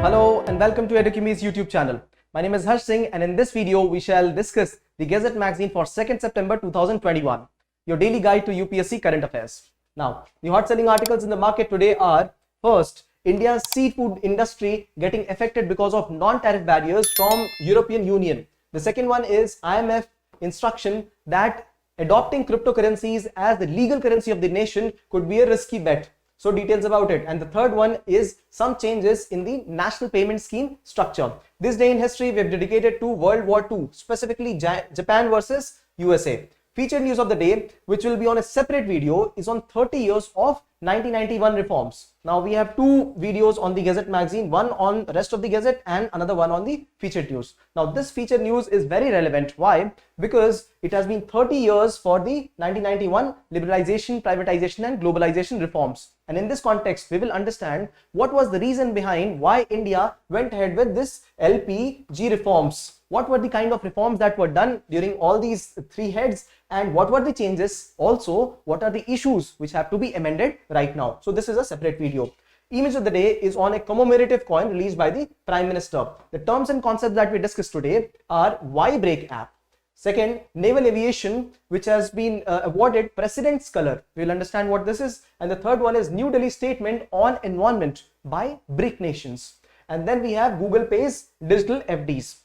Hello and welcome to Edukemy's YouTube channel. My name is Harsh Singh, and in this video we shall discuss the Gazette magazine for 2nd September 2021, your daily guide to UPSC current affairs. Now, the hot selling articles in the market today are: first, India's seafood industry getting affected because of non-tariff barriers from European Union. The second one is IMF instruction that adopting cryptocurrencies as the legal currency of the nation could be a risky bet. So details about it. And the third one is some changes in the national payment scheme structure. This day in history we have dedicated to World War II, specifically Japan versus USA. Featured news of the day, which will be on a separate video, is on 30 years of 1991 reforms. Now we have two videos on the Gazette magazine, one on rest of the Gazette and another one on the featured news. Now this featured news is very relevant. Why? Because it has been 30 years for the 1991 liberalization, privatization and globalization reforms. And in this context, we will understand what was the reason behind why India went ahead with this LPG reforms. What were the kind of reforms that were done during all these three heads, and what were the changes? Also, what are the issues which have to be amended right now? So this is a separate video. Image of the day is on a commemorative coin released by the Prime Minister. The terms and concepts that we discussed today are Y-Break app. Second, naval aviation, which has been awarded President's Colour. We will understand what this is. And the third one is New Delhi statement on environment by BRIC nations. And then we have Google Pay's digital FDs.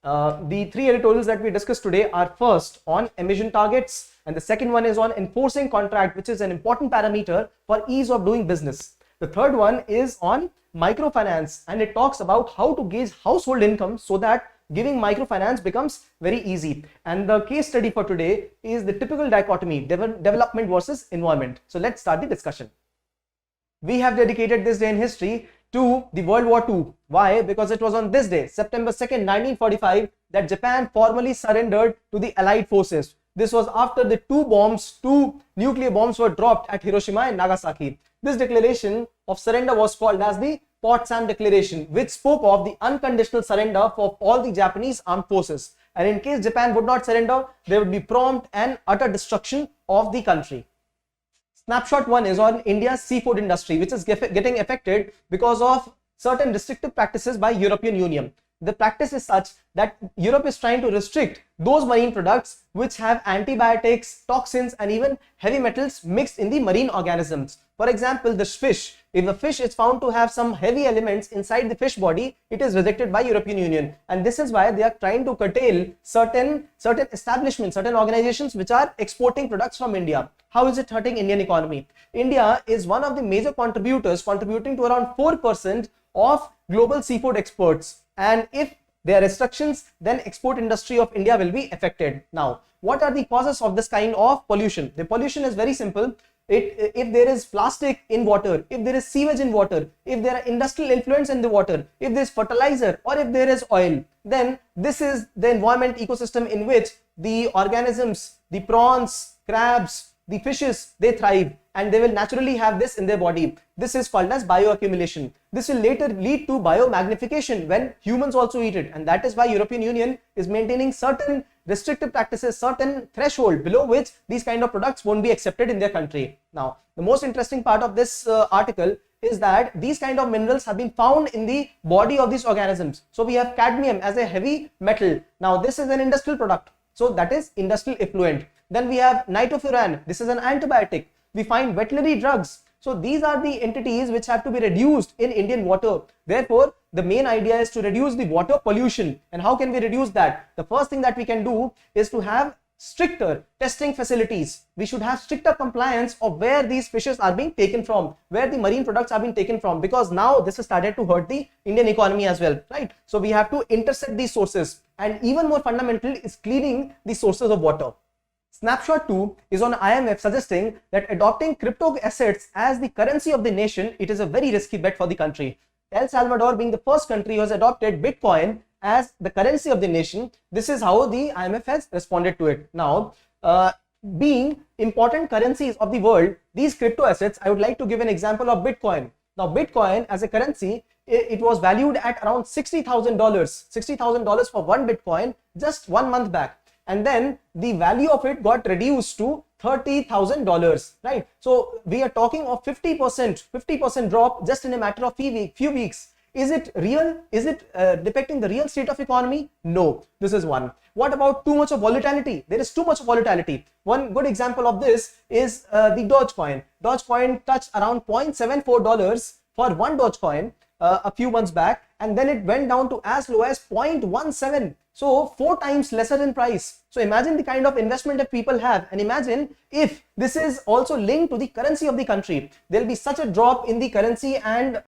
The three editorials that we discussed today are first on emission targets, and the second one is on enforcing contract, which is an important parameter for ease of doing business. The third one is on microfinance, and it talks about how to gauge household income so that giving microfinance becomes very easy. And the case study for today is the typical dichotomy, development versus environment. So let's start the discussion. We have dedicated this day in history to the World War II. Why? Because it was on this day, September 2nd, 1945, that Japan formally surrendered to the Allied forces. This was after the two nuclear bombs were dropped at Hiroshima and Nagasaki. This declaration of surrender was called as the Potsdam Declaration, which spoke of the unconditional surrender for all the Japanese armed forces. And in case Japan would not surrender, there would be prompt and utter destruction of the country. Snapshot 1 is on India's seafood industry, which is getting affected because of certain restrictive practices by European Union. The practice is such that Europe is trying to restrict those marine products which have antibiotics, toxins and even heavy metals mixed in the marine organisms. For example, the fish. If the fish is found to have some heavy elements inside the fish body, it is rejected by European Union. And this is why they are trying to curtail certain establishments, certain organizations which are exporting products from India. How is it hurting Indian economy? India is one of the major contributors, contributing to around 4% of global seafood exports. And if there are restrictions, then export industry of India will be affected. Now, what are the causes of this kind of pollution? The pollution is very simple. If there is plastic in water, if there is sewage in water, if there are industrial influence in the water, if there is fertilizer or if there is oil, then this is the environment ecosystem in which the organisms, the prawns, crabs, the fishes, they thrive, and they will naturally have this in their body. This is called as bioaccumulation. This will later lead to biomagnification when humans also eat it, and that is why European Union is maintaining certain restrictive practices, certain threshold below which these kind of products won't be accepted in their country. Now, the most interesting part of this article is that these kind of minerals have been found in the body of these organisms. So we have cadmium as a heavy metal. Now this is an industrial product, so that is industrial effluent. Then we have nitrofuran. This is an antibiotic. We find veterinary drugs. So these are the entities which have to be reduced in Indian water. Therefore, the main idea is to reduce the water pollution. And how can we reduce that? The first thing that we can do is to have stricter testing facilities. We should have stricter compliance of where these fishes are being taken from, where the marine products are being taken from, because now this has started to hurt the Indian economy as well, right? So we have to intercept these sources, and even more fundamental is cleaning the sources of water. Snapshot 2 is on IMF suggesting that adopting crypto assets as the currency of the nation, it is a very risky bet for the country. El Salvador being the first country who has adopted Bitcoin as the currency of the nation, this is how the IMF has responded to it. Now, being important currencies of the world, these crypto assets, I would like to give an example of Bitcoin. Now, Bitcoin as a currency, it was valued at around $60,000 for one Bitcoin just 1 month back. And then the value of it got reduced to $30,000, right? So we are talking of 50% drop just in a matter of few weeks. Is it real? Is it depicting the real state of economy? No. This is one. What about too much of volatility? There is too much volatility. One good example of this is the Dogecoin. Dogecoin touched around $0.74 for one Dogecoin a few months back, and then it went down to as low as 0.17. So 4 times lesser in price. So imagine the kind of investment that people have, and imagine if this is also linked to the currency of the country. There will be such a drop in the currency and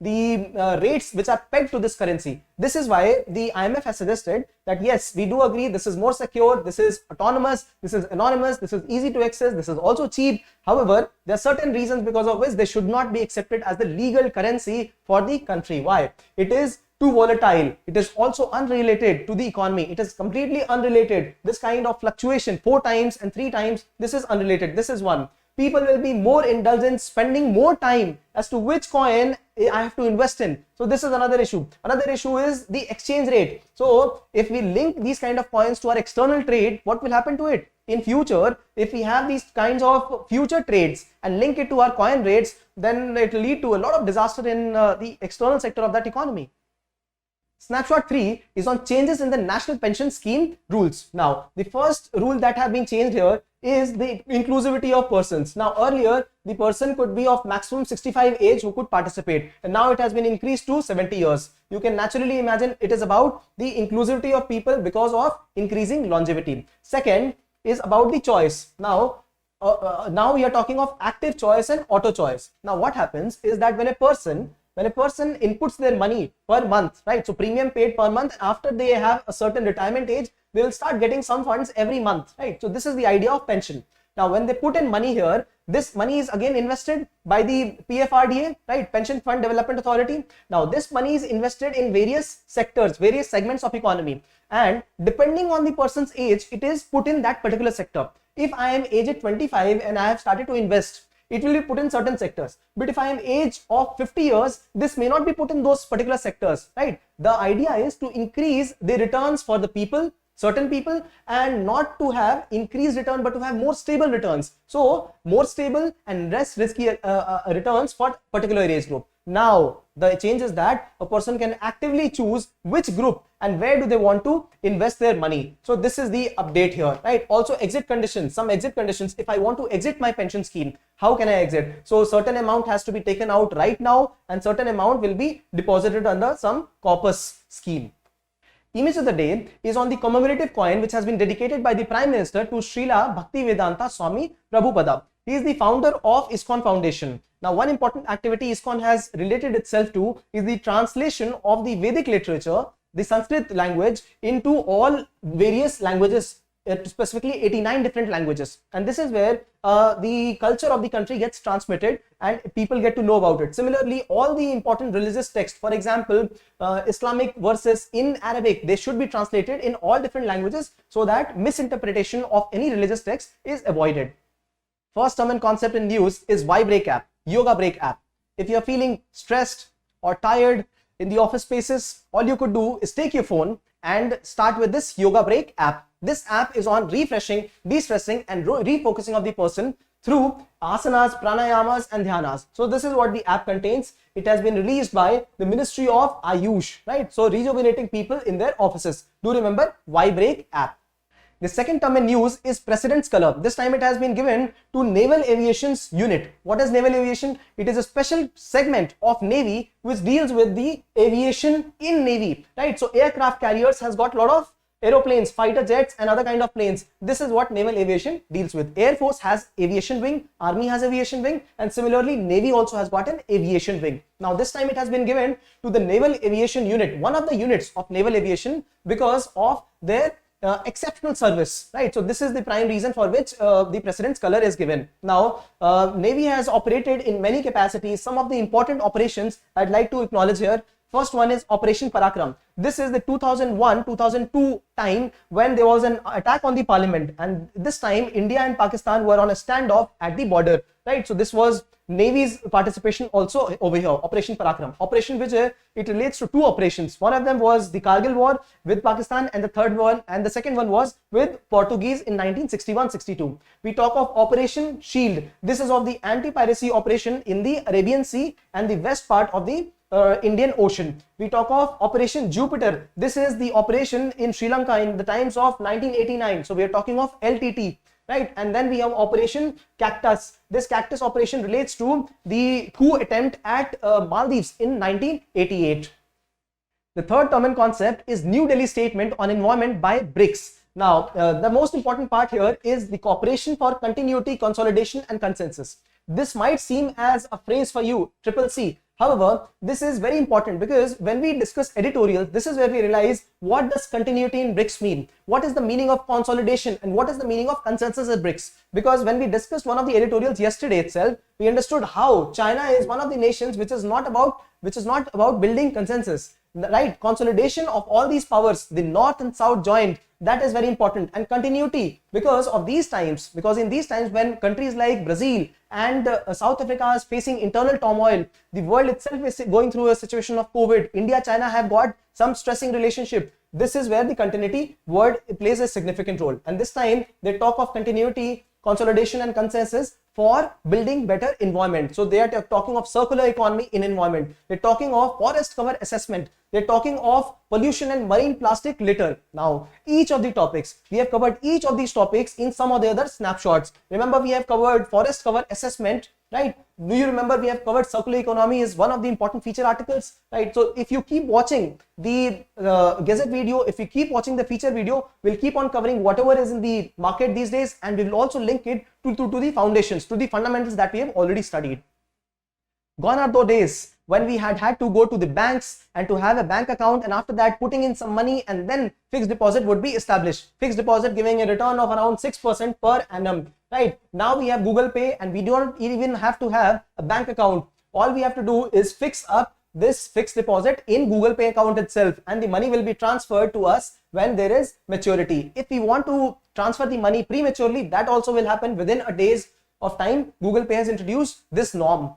the rates which are pegged to this currency. This is why the IMF has suggested that yes, we do agree, this is more secure, this is autonomous, this is anonymous, this is easy to access, this is also cheap. However, there are certain reasons because of which they should not be accepted as the legal currency for the country. Why? It is too volatile. It is also unrelated to the economy. It is completely unrelated. This kind of fluctuation 4 times and 3 times, this is unrelated. This is one. People will be more indulgent, spending more time as to which coin I have to invest in. So this is another issue. Another issue is the exchange rate. So if we link these kind of coins to our external trade, what will happen to it? In future, if we have these kinds of future trades and link it to our coin rates, then it will lead to a lot of disaster in the external sector of that economy. Snapshot 3 is on changes in the National Pension Scheme rules. Now, the first rule that have been changed here is the inclusivity of persons. Now, earlier, the person could be of maximum 65 age who could participate, and now it has been increased to 70 years. You can naturally imagine it is about the inclusivity of people because of increasing longevity. Second is about the choice. Now we are talking of active choice and auto choice. Now, what happens is that when a person inputs their money per month, right? So premium paid per month, after they have a certain retirement age, they will start getting some funds every month, right? So this is the idea of pension. Now, when they put in money here, this money is again invested by the PFRDA, right? Pension Fund Development Authority. Now, this money is invested in various sectors, various segments of economy, and depending on the person's age, it is put in that particular sector. If I am aged 25 and I have started to invest, it will be put in certain sectors. But if I am age of 50 years, this may not be put in those particular sectors, right? The idea is to increase the returns for the people, certain people, and not to have increased return, but to have more stable returns. So more stable and less risky returns for particular age group. Now, the change is that a person can actively choose which group and where do they want to invest their money. So this is the update here, right? Also exit conditions, some exit conditions. If I want to exit my pension scheme, how can I exit? So certain amount has to be taken out right now and certain amount will be deposited under some corpus scheme. Image of the day is on the commemorative coin which has been dedicated by the Prime Minister to Srila Bhaktivedanta Swami Prabhupada. He is the founder of ISKCON Foundation. Now, one important activity ISKCON has related itself to is the translation of the Vedic literature, the Sanskrit language, into all various languages, specifically 89 different languages. And this is where the culture of the country gets transmitted and people get to know about it. Similarly, all the important religious texts, for example, Islamic verses in Arabic, they should be translated in all different languages so that misinterpretation of any religious text is avoided. First term and concept in news is Y-Break app, Yoga Break app. If you are feeling stressed or tired in the office spaces, all you could do is take your phone and start with this Yoga Break app. This app is on refreshing, de-stressing and refocusing of the person through asanas, pranayamas and dhyanas. So this is what the app contains. It has been released by the Ministry of Ayush, right? So rejuvenating people in their offices. Do remember Y-Break app. The second term in news is President's Colour. This time it has been given to Naval Aviation's unit. What is Naval Aviation? It is a special segment of Navy which deals with the aviation in Navy, right? So aircraft carriers has got a lot of aeroplanes, fighter jets and other kind of planes. This is what Naval Aviation deals with. Air Force has aviation wing, Army has aviation wing, and similarly Navy also has got an aviation wing. Now this time it has been given to the Naval Aviation unit, one of the units of Naval Aviation, because of their exceptional service, right? So this is the prime reason for which the President's Colour is given. Now, Navy has operated in many capacities. Some of the important operations I'd like to acknowledge here. First one is Operation Parakram. This is the 2001-2002 time when there was an attack on the parliament, and this time India and Pakistan were on a standoff at the border, right? So this was Navy's participation also over here, Operation Parakram. Operation Vijay, it relates to two operations. One of them was the Kargil War with Pakistan, and the second one was with Portuguese in 1961-62. We talk of Operation Shield. This is of the anti-piracy operation in the Arabian Sea and the west part of the Indian Ocean. We talk of Operation Jupiter. This is the operation in Sri Lanka in the times of 1989. So we are talking of LTT. Right, and then we have Operation Cactus. This Cactus operation relates to the coup attempt at Maldives in 1988. The third term and concept is New Delhi Statement on Environment by BRICS. Now, the most important part here is the Cooperation for Continuity, Consolidation and Consensus. This might seem as a phrase for you, CCC. However, this is very important because when we discuss editorials, this is where we realize what does continuity in BRICS mean? What is the meaning of consolidation and what is the meaning of consensus at BRICS? Because when we discussed one of the editorials yesterday itself, we understood how China is one of the nations which is not about building consensus. Right, consolidation of all these powers, the North and South joined, that is very important, and continuity because in these times when countries like Brazil and South Africa is facing internal turmoil, the world itself is going through a situation of COVID, India, China have got some stressing relationship. This is where the continuity word plays a significant role, and this time they talk of continuity, consolidation and consensus for building better environment. So they are talking of circular economy in environment. They're talking of forest cover assessment. They're talking of pollution and marine plastic litter. Now, each of the topics, we have covered each of these topics in some of the other snapshots. Remember, we have covered forest cover assessment, right? Do you remember we have covered circular economy is one of the important feature articles, right? So if you keep watching the Gazette video, if you keep watching the feature video, we'll keep on covering whatever is in the market these days, and we will also link it to the foundations, to the fundamentals that we have already studied. Gone are those days when we had to go to the banks and to have a bank account, and after that putting in some money and then fixed deposit would be established. Fixed deposit giving a return of around 6% per annum. Right, now we have Google Pay and we don't even have to have a bank account. All we have to do is fix up this fixed deposit in Google Pay account itself, and the money will be transferred to us when there is maturity. If we want to transfer the money prematurely, that also will happen within a days of time. Google Pay has introduced this norm.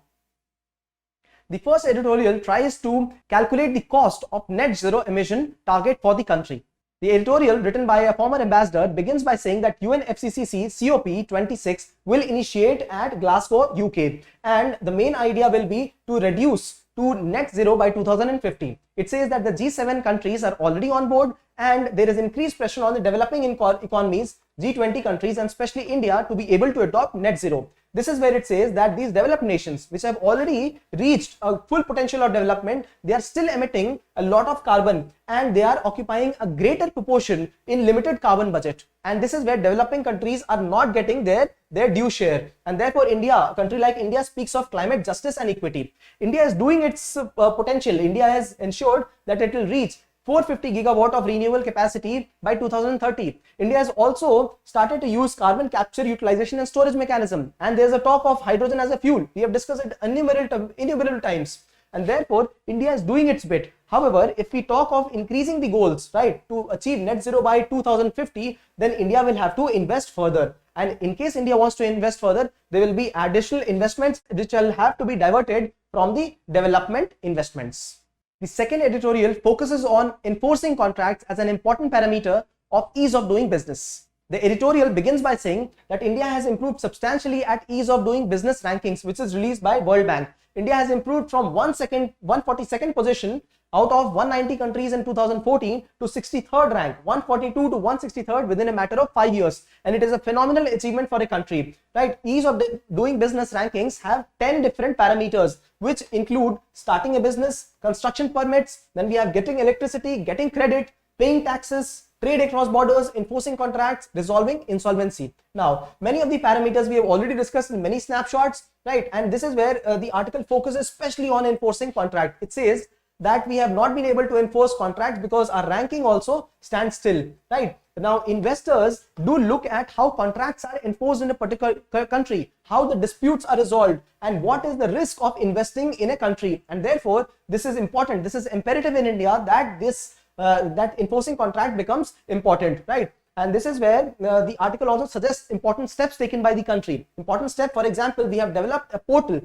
The first editorial tries to calculate the cost of net zero emission target for the country. The editorial, written by a former ambassador, begins by saying that UNFCCC COP26 will initiate at Glasgow, UK, and the main idea will be to reduce to net zero by 2050. It says that the G7 countries are already on board, and there is increased pressure on the developing economies, G20 countries, and especially India, to be able to adopt net zero. This is where it says that these developed nations, which have already reached a full potential of development, they are still emitting a lot of carbon, and they are occupying a greater proportion in limited carbon budget. And this is where developing countries are not getting their due share. And therefore, India, a country like India, speaks of climate justice and equity. India is doing its potential. India has ensured that it will reach 450 gigawatt of renewable capacity by 2030. India has also started to use carbon capture, utilization and storage mechanism. And there's a talk of hydrogen as a fuel. We have discussed it innumerable times. And therefore, India is doing its bit. However, if we talk of increasing the goals, right, to achieve net zero by 2050, then India will have to invest further. And in case India wants to invest further, there will be additional investments which will have to be diverted from the development investments. The second editorial focuses on enforcing contracts as an important parameter of ease of doing business. The editorial begins by saying that India has improved substantially at ease of doing business rankings, which is released by World Bank. India has improved from 142nd position out of 190 countries in 2014 to 63rd rank, 142 to 163rd within a matter of 5 years. And it is a phenomenal achievement for a country, right? Ease of doing business rankings have 10 different parameters, which include starting a business, construction permits, then we have getting electricity, getting credit, paying taxes, trade across borders, enforcing contracts, resolving insolvency. Now, many of the parameters we have already discussed in many snapshots, right? And this is where the article focuses especially on enforcing contract. It says that we have not been able to enforce contracts because our ranking also stands still, right? Now, investors do look at how contracts are enforced in a particular country, how the disputes are resolved, and what is the risk of investing in a country. And therefore, this is important. This is imperative in India that that enforcing contract becomes important, right? And this is where the article also suggests important steps taken by the country. Important step, for example, we have developed a portal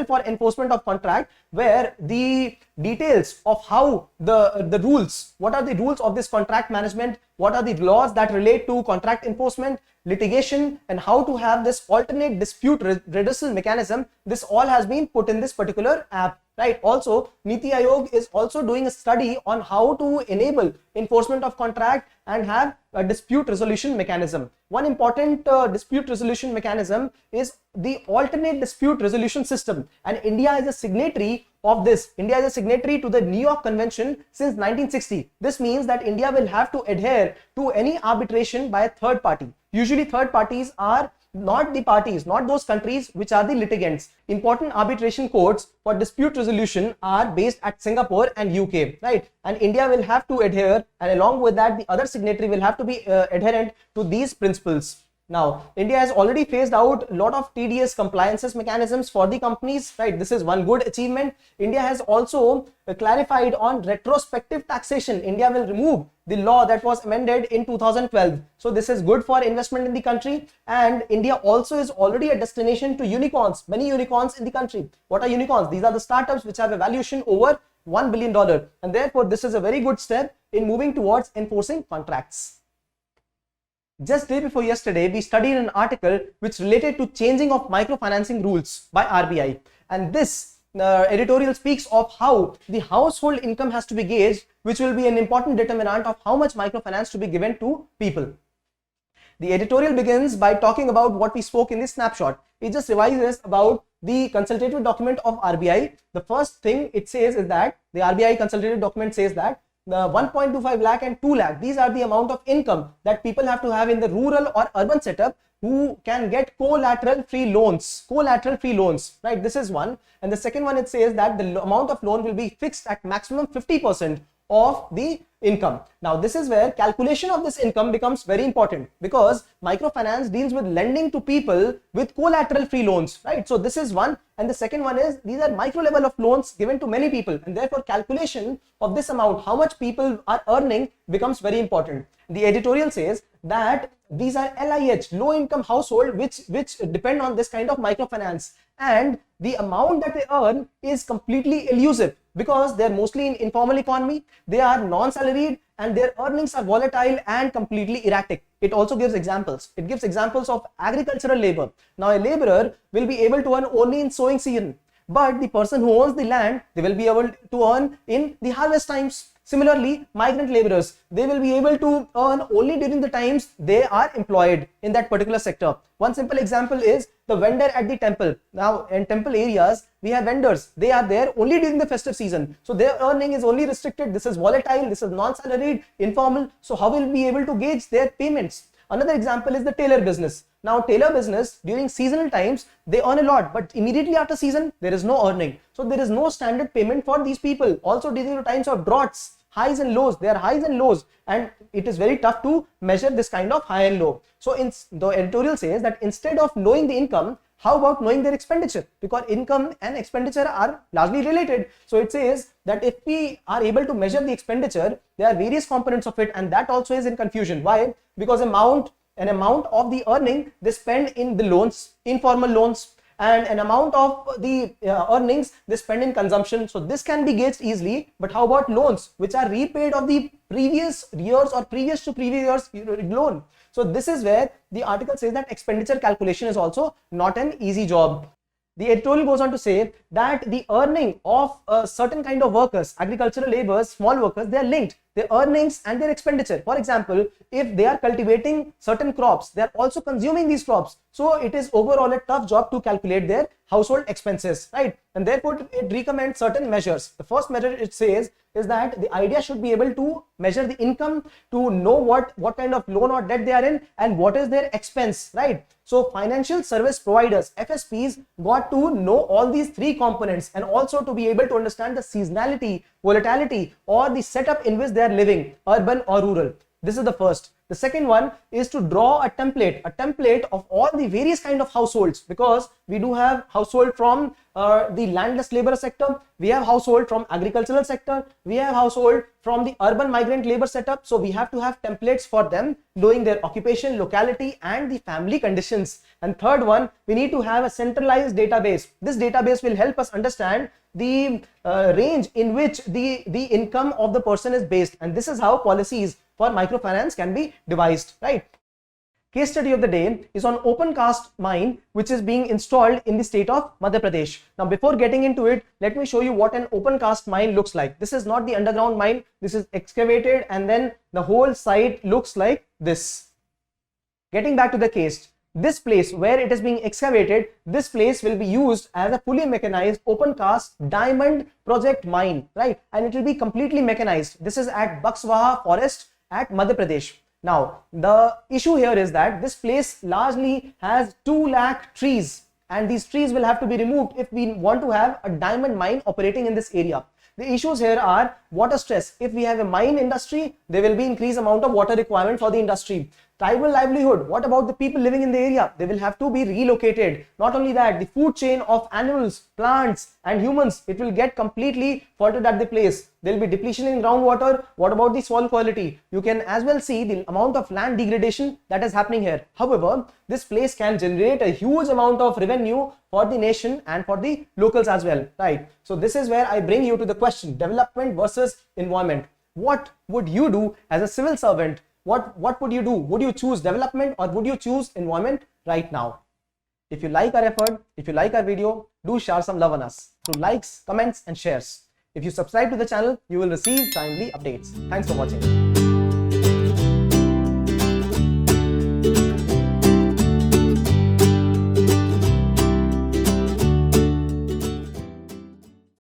for enforcement of contract, where the details of how the rules, what are the rules of this contract management, what are the laws that relate to contract enforcement, litigation, and how to have this alternate dispute redressal mechanism. This all has been put in this particular app, right? Also, Niti Aayog is also doing a study on how to enable enforcement of contract and have a dispute resolution mechanism. One important dispute resolution mechanism is the alternate dispute resolution system, and India is a signatory of this. India is a signatory to the New York Convention since 1960. This means that India will have to adhere to any arbitration by a third party. Usually third parties are not the parties, not those countries which are the litigants. Important arbitration courts for dispute resolution are based at Singapore and UK, right? And India will have to adhere, and along with that, the other signatory will have to be adherent to these principles. Now, India has already phased out a lot of tedious compliances mechanisms for the companies, right? This is one good achievement. India has also clarified on retrospective taxation. India will remove the law that was amended in 2012. So this is good for investment in the country. And India also is already a destination to unicorns, many unicorns in the country. What are unicorns? These are the startups which have a valuation over $1 billion. And therefore, this is a very good step in moving towards enforcing contracts. Just day before yesterday, we studied an article which related to changing of microfinancing rules by RBI. And this editorial speaks of how the household income has to be gauged, which will be an important determinant of how much microfinance to be given to people. The editorial begins by talking about what we spoke in this snapshot. It just revises about the consultative document of RBI. The first thing it says is that the RBI consultative document says that the 1.25 lakh and 2 lakh, these are the amount of income that people have to have in the rural or urban setup who can get collateral free loans, right? This is one. And the second one, it says that the amount of loan will be fixed at maximum 50% of the income. Now, this is where calculation of this income becomes very important, because microfinance deals with lending to people with collateral free loans, right? So this is one. And the second one is these are micro level of loans given to many people, and therefore calculation of this amount, how much people are earning, becomes very important. The editorial says that these are LIH, low income household, which depend on this kind of microfinance, and the amount that they earn is completely elusive, because they're mostly in informal economy, they are non-salaried, and their earnings are volatile and completely erratic. It also gives examples. It gives examples of agricultural labor. Now, a laborer will be able to earn only in sowing season, but the person who owns the land, they will be able to earn in the harvest times. Similarly, migrant laborers, they will be able to earn only during the times they are employed in that particular sector. One simple example is the vendor at the temple. Now, in temple areas, we have vendors. They are there only during the festive season. So their earning is only restricted. This is volatile. This is non-salaried, informal. So how will we be able to gauge their payments? Another example is the tailor business. Now, tailor business, during seasonal times, they earn a lot, but immediately after season, there is no earning. So there is no standard payment for these people. Also, during the times of droughts, highs and lows, there are highs and lows, and it is very tough to measure this kind of high and low. So the editorial says that instead of knowing the income, how about knowing their expenditure? Because income and expenditure are largely related. So it says that if we are able to measure the expenditure, there are various components of it, and that also is in confusion. Why? Because an amount of the earning they spend in the loans, informal loans, and an amount of the earnings they spend in consumption. So this can be gauged easily. But how about loans which are repaid of the previous years or previous to previous years loan? So this is where the article says that expenditure calculation is also not an easy job. The editorial goes on to say that the earning of certain kind of workers, agricultural laborers, small workers, they are linked, their earnings and their expenditure. For example, if they are cultivating certain crops, they are also consuming these crops. So it is overall a tough job to calculate their household expenses, right? And therefore it recommends certain measures. The first measure it says is that the idea should be able to measure the income, to know what kind of loan or debt they are in and what is their expense, right? So financial service providers, FSPs, got to know all these three components, and also to be able to understand the seasonality, volatility, or the setup in which they are living, urban or rural. This is the first. The second one is to draw a template of all the various kind of households, because we do have household from the landless labor sector, we have household from agricultural sector, we have household from the urban migrant labor setup. So we have to have templates for them, knowing their occupation, locality and the family conditions. And third one, we need to have a centralized database. This database will help us understand the range in which the income of the person is based, and this is how policies for microfinance can be devised, right? Case study of the day is on open cast mine which is being installed in the state of Madhya Pradesh. Now before getting into it, let me show you what an open cast mine looks like. This is not the underground mine, this is excavated and then the whole site looks like this. Getting back to the case, this place where it is being excavated, this place will be used as a fully mechanized open cast diamond project mine, right? And it will be completely mechanized. This is at Bakswaha forest at Madhya Pradesh. Now the issue here is that this place largely has 2 lakh trees, and these trees will have to be removed if we want to have a diamond mine operating in this area. The issues here are water stress. If we have a mine industry, there will be increased amount of water requirement for the industry. Tribal livelihood, what about the people living in the area? They will have to be relocated. Not only that, the food chain of animals, plants and humans, it will get completely faltered at the place. There will be depletion in groundwater. What about the soil quality? You can as well see the amount of land degradation that is happening here. However, this place can generate a huge amount of revenue for the nation and for the locals as well, right? So this is where I bring you to the question, development versus environment. What would you do as a civil servant? What would you do? Would you choose development or would you choose environment right now? If you like our effort, if you like our video, do share some love on us through likes, comments and shares. If you subscribe to the channel, you will receive timely updates. Thanks for watching.